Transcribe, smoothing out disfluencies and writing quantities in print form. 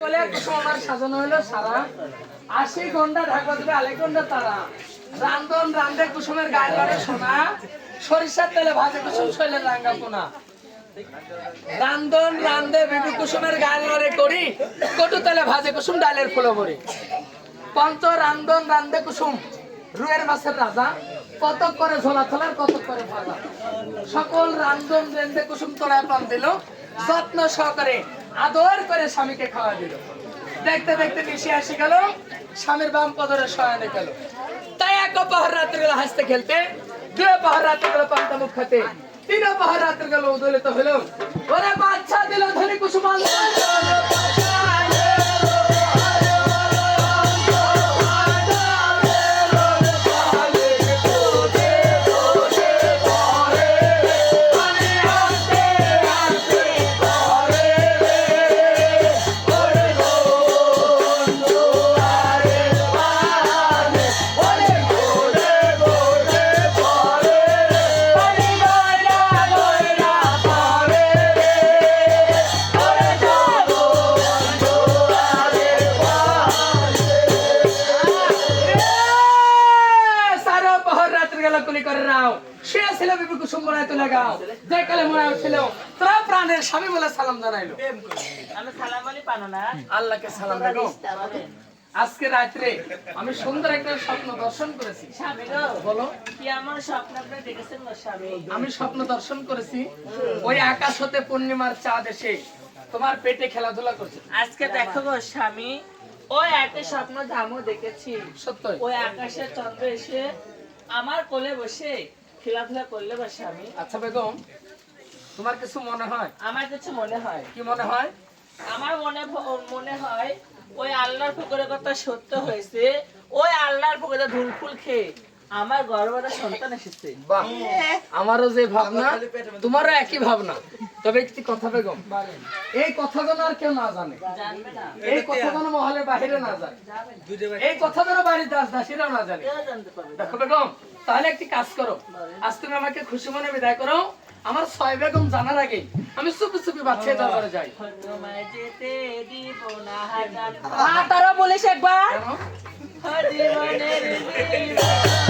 বলে কুসুম আমার সাজানো হলো সারা 80 ঘন্টা ঢাকা দেবে আলেক ঘন্টা তারা রান্ধন রান্ধে কুসুমের গায়ে লড়ে সোনা সরিষার তেলে ভাজে কুসুম শৈলের রাঙ্গা পোনা রান্ধন রান্ধে বিবি কুসুমের গায়ে লড়ে করি কটু তেলে ভাজে কুসুম ডালের ফুলো ভরি পঞ্চ রান্ধন রান্ধে কুসুম রুয়ের মাছের রাজা কত করে ঝোলা থলার কত করে ভাজা সকল রান্ধন রান্ধে কুসুম তোড়ায় পান দিল যত্ন সহকারে আদর করে স্বামীকে খাওয়া দিল দেখতে দেখতে নিশে আসি গেল স্বামীর বাম কদরে শয়নে গেল তাই এক পাহাড় রাত্রে গেল হাসতে খেলতে দুই পাহাড় রাত্রে গেল পান্তা মুখ খেতে তিন পাহাড় রাত্রে গেল উদলিত হলো ওরে বাচ্চা দিল ধনী কুসুম স্বামী বলে সালাম জানাইলো আল্লাহকে সালাম দেবো আজকে রাত্রে আমি সুন্দর একটা স্বপ্ন দর্শন করেছি বলো কি আমার স্বপ্ন আপনি দেখেছেন না স্বামী আমি স্বপ্ন দর্শন করেছি ওই আকাশ হতে পূর্ণিমার চাঁদ এসে তোমার পেটে খেলাধুলা করছে আজকে দেখো গো স্বামী ওই একটা স্বপ্ন ধামও দেখেছি সত্য ওই আকাশের চন্দ্র এসে আমার কোলে বসে খেলাধুলা করলে গো স্বামী আচ্ছা বেগম তোমার কিছু মনে হয় আমার কিছু মনে হয় কি মনে হয় আমার মনে হয় ওই আল্লাহর পুকুরের কথা সত্য হয়েছে ওই আল্লাহর পুকুরে ধুলফুল খেয়ে আমার গর্ভে সন্তান এসেছে বাহ আমারও যে ভাবনা তোমারও একই ভাবনা তবে একটি কথা বেগম এই কথা যেন আর কেউ না জানে জানবে না এই কথা যেন মহলের বাইরে না যায় এই কথা যেন বাড়ির দাস দাসীরাও না জানে কেউ জানতে পারবে না। দেখো বেগম তাহলে একটি কাজ করো আজ তুমি আমাকে খুশি মনে বিদায় করো আমার ছয় বেগম জানার আগে আমি চুপি চুপি বাচ্চার দরবারে যাই তোমায় যেতে দিব না হাজার তারা বলিস একবার জীবনের জীবন